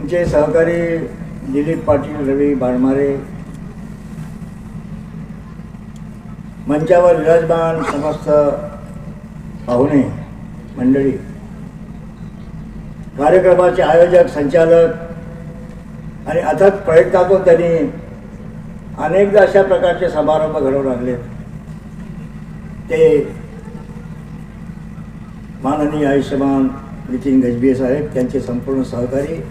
तुमचे सहकारी दिलीप पाटील, रवी बाळमारे, मंचावर विराजमान समस्त पाहुणे मंडळी, कार्यक्रमाचे आयोजक, संचालक आणि अथक प्रयत्नातून त्यांनी अनेकदा अशा प्रकारचे समारंभ घडवून आणले। ते माननीय आयुष्यमान नितीन गजभिये साहेब, त्यांचे संपूर्ण सहकारी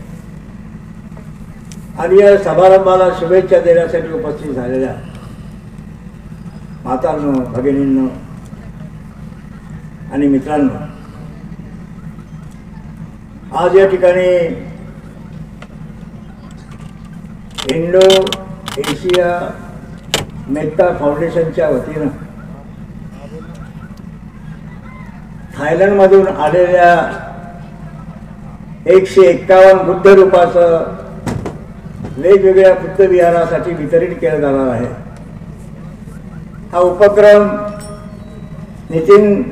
आणि या समारंभाला शुभेच्छा देण्यासाठी उपस्थित झालेल्या मातांनो, भगिनींनो आणि मित्रांनो, आज या ठिकाणी इंडो एशिया मेत्ता फाउंडेशनच्या वतीनं थायलंडमधून आलेल्या 151 बुद्ध रूपाचं वेगवेगळ्या बुद्धविहारासाठी वितरित केलं जाणार आहे। हा उपक्रम नितीन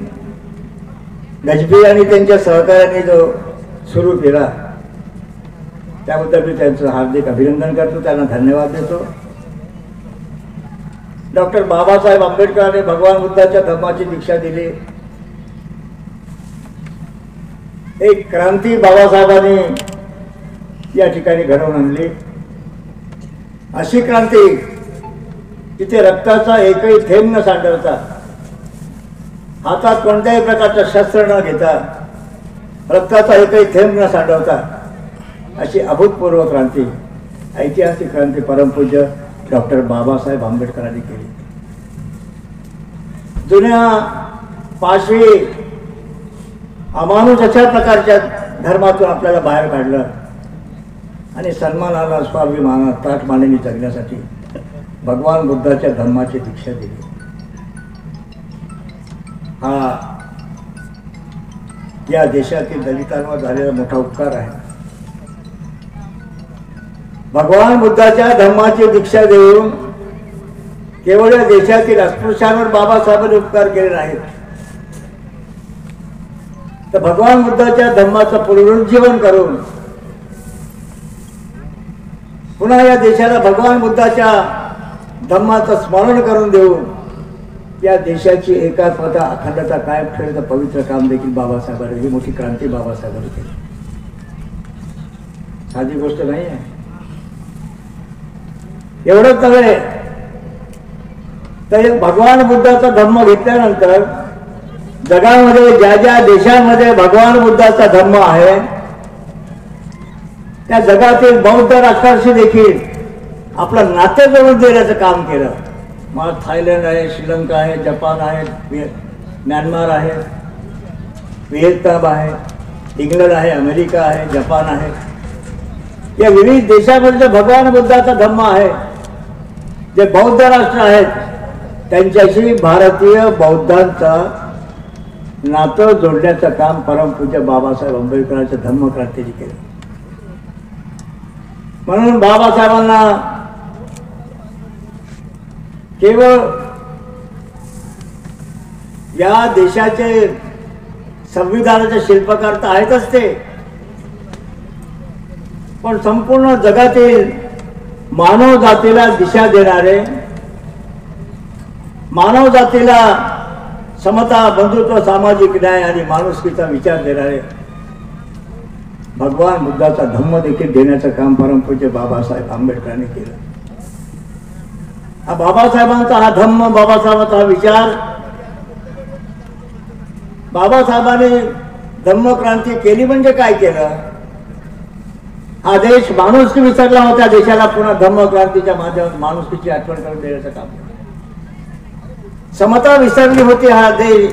गजभिये आणि त्यांच्या सहकार्याने जो सुरू केला त्याबद्दल मी त्यांचं हार्दिक अभिनंदन करतो, त्यांना धन्यवाद देतो। डॉक्टर बाबासाहेब आंबेडकरांनी भगवान बुद्धाच्या धम्माची दीक्षा दिली। एक क्रांती बाबासाहेबांनी या ठिकाणी घडवून आणली, अशी क्रांती तिथे रक्ताचा एकही थेंब न सांडवता, हातात कोणत्याही प्रकारचं शस्त्र न घेता, रक्ताचा एकही थेंब न सांडवता अशी अभूतपूर्व क्रांती, ऐतिहासिक क्रांती परमपूज्य डॉक्टर बाबासाहेब आंबेडकरांनी केली। जुन्या पाशवी अमानुष अशा प्रकारच्या धर्मातून आपल्याला बाहेर काढलं आणि सन्मानाला, स्वाभिमानात, ताठमानेने जगण्यासाठी भगवान बुद्धाच्या धम्माची दीक्षा दिली। हा या देशातील दलितांवर झालेला मोठा उपकार आहे। भगवान बुद्धाच्या धम्माची दीक्षा देऊन केवळ या देशातील अस्पृश्यांवर बाबासाहेबांनी उपकार केले नाहीत, तर भगवान बुद्धाच्या धम्माचं पुनरुज्जीवन करून पुन्हा या देशाला भगवान बुद्धाच्या धम्माचं स्मरण करून देऊन या देशाची एकात्मता, अखंडता कायम ठेवण्याचं पवित्र काम देखील बाबासाहेबांनी, ही मोठी क्रांती बाबासाहेबांनी केली। साधी गोष्ट नाही आहे। एवढंच नव्हे तर भगवान बुद्धाचा धम्म घेतल्यानंतर जगामध्ये ज्या ज्या देशांमध्ये भगवान बुद्धाचा धम्म आहे त्या जगातील बौद्ध राष्ट्रांशी देखील आपलं नाते जोडून देण्याचं काम केलं। मग थायलंड आहे, श्रीलंका आहे, जपान आहे, म्यानमार आहे, व्हिएतनाम आहे, इंग्लंड आहे, अमेरिका आहे, जपान आहे, या विविध देशामध्ये भगवान बुद्धाचा धम्म आहे, जे बौद्ध राष्ट्र आहेत त्यांच्याशी भारतीय बौद्धांचा नातं जोडण्याचं काम परमपूज्य बाबासाहेब आंबेडकरांच्या धम्मक्रांतीने केलं। म्हणून बाबासाहेबांना केवळ या देशाचे संविधानाचे शिल्पकार तर आहेतच ते, पण संपूर्ण जगातील मानव जातीला दिशा देणारे, मानव जातीला समता, बंधुत्व, सामाजिक न्याय आणि माणुसकीचा विचार देणारे भगवान बुद्धाचा धम्म देखील देण्याचं काम परमपूज्य बाबासाहेब आंबेडकरांनी केलं। हा बाबासाहेबांचा हा धम्म, बाबासाहेबांचा हा विचार, बाबासाहेबांनी धम्मक्रांती केली म्हणजे काय केलं? हा देश माणुसकी विसरला होता, देशाला पुन्हा धम्मक्रांतीच्या माध्यमातून माणुसकीची आठवण करून देण्याचं काम केलं। समता विसरली होती हा देश,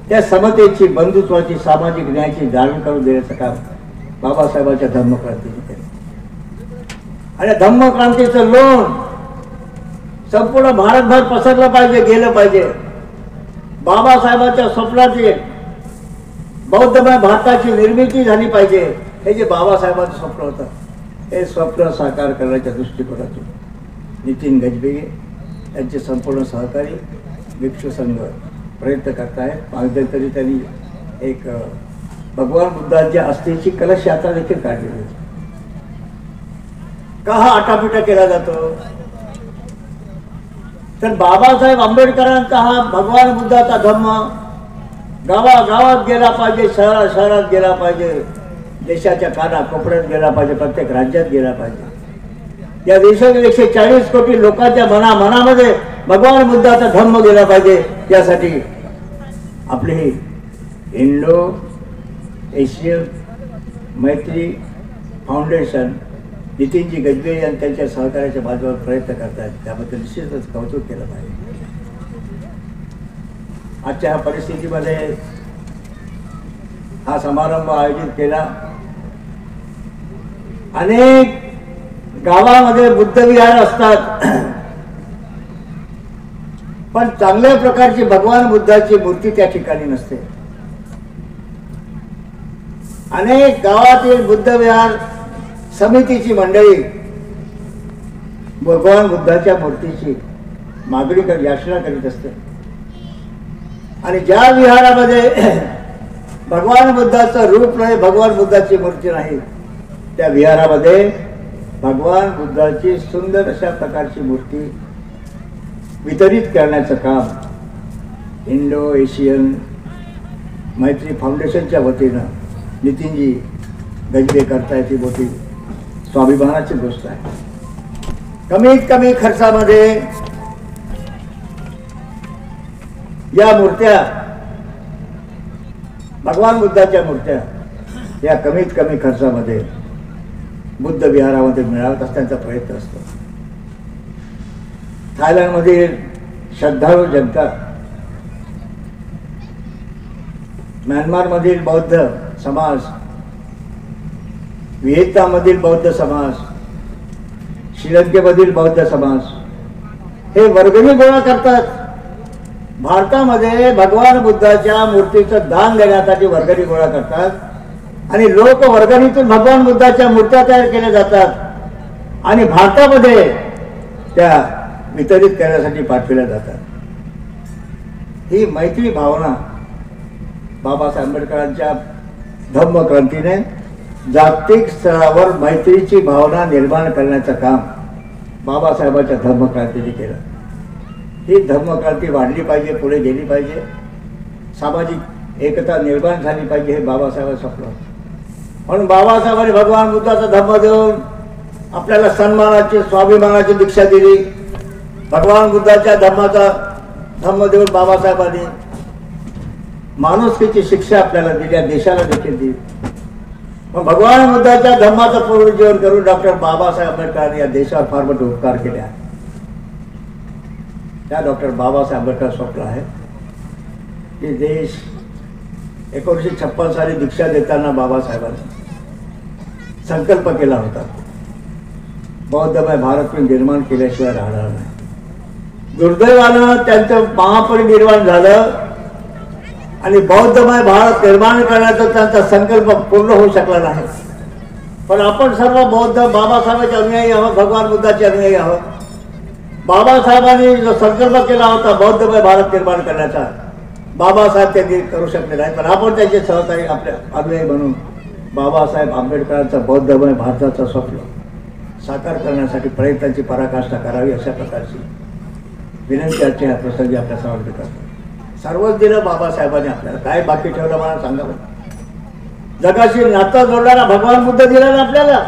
त्या समतेची, बंधुत्वाची, सामाजिक न्यायाची जाणीव करून देण्याचं काम बाबासाहेबांच्या धम्मक्रांतीने केलं। आणि धम्मक्रांतीचं लोण संपूर्ण भारतभर पसरलं पाहिजे, गेलं पाहिजे। बाबासाहेबांच्या स्वप्नाची बौद्धमय भारताची निर्मिती झाली पाहिजे, हे जे बाबासाहेबांचं स्वप्न होतं, हे स्वप्न साकार करण्याच्या दृष्टिकोनातून नितीन गजभिये यांचे संपूर्ण सहकारी भिक्षू संघ प्रयत्न करत आहेत। मध्यंतरी त्यांनी एक भगवान बुद्धांच्या अस्थीची कलश यात्रा देखील काढलेली होती। का हा आटापिटा केला जातो? तर बाबासाहेब आंबेडकरांचा हा भगवान बुद्धाचा धम्म गावागावात गेला पाहिजे, शहरात गेला पाहिजे, देशाच्या कानाकोपऱ्यात गेला पाहिजे, प्रत्येक राज्यात गेला पाहिजे. या देशातील 140 कोटी लोकांच्या मनामध्ये भगवान बुद्धाचा धम्म गेला पाहिजे. त्यासाठी आपली ही इंडो एशियन मैत्री फाउंडेशन नितीनजी गजबे आणि त्यांच्या सहकार्याच्या बाजूवर प्रयत्न करतात. त्याबद्दल निश्चितच कौतुक केलं पाहिजे. आजच्या ह्या परिस्थितीमध्ये हा समारंभ आयोजित केला. अनेक गावामध्ये बुद्धविहार असतात, पण चांगल्या प्रकारची भगवान बुद्धाची मूर्ती त्या ठिकाणी नसते. अनेक गावातील बुद्धविहार समितीची मंडळी भगवान बुद्धाच्या मूर्तीची मागणी याचना करीत असते. आणि ज्या विहारामध्ये भगवान बुद्धाचं रूप नाही, भगवान बुद्धाची मूर्ती नाही, त्या विहारामध्ये भगवान बुद्धाची सुंदर अशा प्रकारची मूर्ती वितरित करण्याचं काम इंडो एशियन मैत्री फाउंडेशनच्या वतीनं नितीनजी गजबे करतायत. ही मोठी स्वाभिमानाची गोष्ट आहे. कमीत कमी खर्चामध्ये या मूर्त्या, भगवान बुद्धाच्या मूर्त्या या कमीत कमी खर्चामध्ये बुद्ध विहारामध्ये मिळावत असण्याचा प्रयत्न असतो. थायलंडमधील श्रद्धाळू जनता, म्यानमारमधील बौद्ध समाज, व्हिएतनाममधील बौद्ध समाज, श्रीलंकेमधील बौद्ध समाज हे वर्गणी गोळा करतात. भारतामध्ये भगवान बुद्धाच्या मूर्तीचं दान देण्यासाठी वर्गणी गोळा करतात आणि लोक वर्गणीतून भगवान बुद्धाच्या मूर्त्या तयार केल्या जातात आणि भारतामध्ये त्या वितरित करण्यासाठी पाठवल्या जातात. ही मैत्री भावना बाबासाहेब आंबेडकरांच्या धम्मक्रांतीने जागतिक स्तरावर मैत्रीची भावना निर्माण करण्याचं काम बाबासाहेबांच्या धम्मक्रांतीने केलं. ही धम्मक्रांती वाढली पाहिजे, पुढे गेली पाहिजे, सामाजिक एकता निर्माण झाली पाहिजे, हे बाबासाहेबांचं स्वप्न होतं. म्हणून बाबासाहेबांनी भगवान बुद्धाचा धम्म देऊन आपल्याला सन्मानाची, स्वाभिमानाची दीक्षा दिली. भगवान बुद्धाच्या धम्म देऊन बाबासाहेबांनी माणुसकीची शिक्षा आपल्याला दिली, या देशाला देखील दिली. मग भगवान बुद्धाच्या धम्माचं पुनरुज्जीवन करून डॉक्टर बाबासाहेब आंबेडकरांनी या देशावर फार मोठे उपकार केले आहेत. त्या डॉक्टर बाबासाहेब आंबेडकर स्वप्न आहे की देश 1956 साली दीक्षा देताना बाबासाहेबांनी संकल्प केला होता, बौद्धमय भारत निर्माण केल्याशिवाय राहणार नाही. दुर्दैवानं त्यांचं महापरिनिर्वाण झालं आणि बौद्धमय भारत निर्माण करण्याचा त्यांचा संकल्प पूर्ण होऊ शकला नाही. पण आपण सर्व बौद्ध बाबासाहेबांचे अनुयायी आहोत, भगवान बुद्धाचे अनुयायी आहोत. बाबासाहेबांनी जो संकल्प केला होता बौद्धमय भारत निर्माण करण्याचा, बाबासाहेब त्यांनी करू शकले नाही, पण आपण त्यांचे सहकारी, आपल्या अनुयायी म्हणून बाबासाहेब आंबेडकरांचं बौद्धमय भारताचं स्वप्न साकार करण्यासाठी प्रयत्नांची पराकाष्ठा करावी, अशा प्रकारची विनंती आजच्या ह्या प्रसंगी आपल्या समोर करतो. सर्वच दिलं बाबासाहेबांनी आपल्याला, काय बाकी ठेवलं मला सांगा. जगाशी नातं जोडणारा भगवान बुद्ध दिला ना आपल्याला,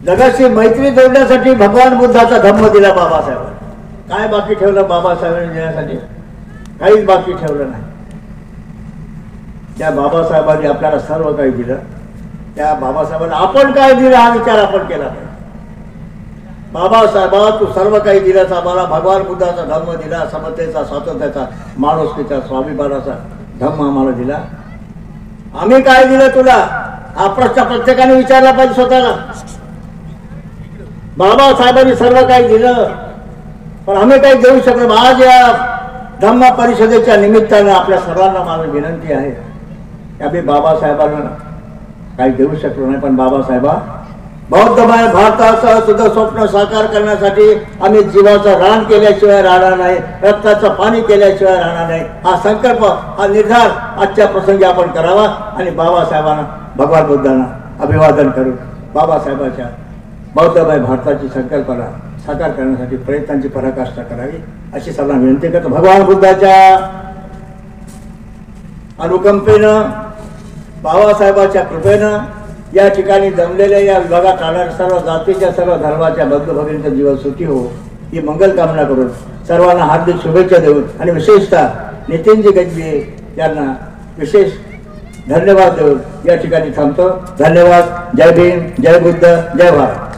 जगाशी मैत्री जोडण्यासाठी भगवान बुद्धाचा धम्म दिला बाबासाहेबांनी. काय बाकी ठेवलं बाबासाहेबांनी देण्यासाठी? काहीच बाकी ठेवलं नाही. त्या बाबासाहेबांनी आपल्याला सर्व काही दिलं. त्या बाबासाहेबांना आपण काय दिलं हा विचार आपण केला पाहिजे. बाबासाहेबा, तू सर्व काही दिलंस आम्हाला, भगवान बुद्धाचा धम्म दिला, समतेचा, स्वातंत्र्याचा, माणुसकीचा, स्वाभिमानाचा धम्म आम्हाला दिला. आम्ही काय दिलं तुला हा प्रश्न प्रत्येकाने विचारला पाहिजे स्वतःला. बाबासाहेबांनी सर्व काही दिलं, पण आम्ही काही देऊ शकलो. आज या धम्म परिषदेच्या निमित्तानं आपल्या सर्वांना माझी विनंती आहे की आम्ही बाबासाहेबांना काही देऊ शकलो नाही, पण बाबासाहेबा, बौद्धमय भारताचं तुझं स्वप्न साकार करण्यासाठी आम्ही जीवाचं रान केल्याशिवाय राहणार नाही, रक्ताचं पाणी केल्याशिवाय राहणार नाही. हा संकल्प, हा निर्धार आजच्या प्रसंगी आपण करावा आणि बाबासाहेबांना, भगवान बुद्धांना अभिवादन करून बाबासाहेबांच्या बौद्धमय भारताची संकल्पना साकार करण्यासाठी प्रयत्नांची पराकाष्ठा करावी अशी सर्वांना विनंती करतो. भगवान बुद्धाच्या अनुकंपेनं, बाबासाहेबांच्या कृपेनं या ठिकाणी जमलेल्या या विभागात राहणाऱ्या सर्व जातीच्या, सर्व धर्माच्या बंधू भगिनींचं जीवन सुखी हो ही मंगल कामना करून सर्वांना हार्दिक शुभेच्छा देऊन आणि विशेषतः नितीनजी गजबी यांना विशेष धन्यवाद देऊन या ठिकाणी थांबतो. धन्यवाद. जय भीम, जय बुद्ध, जय भारत.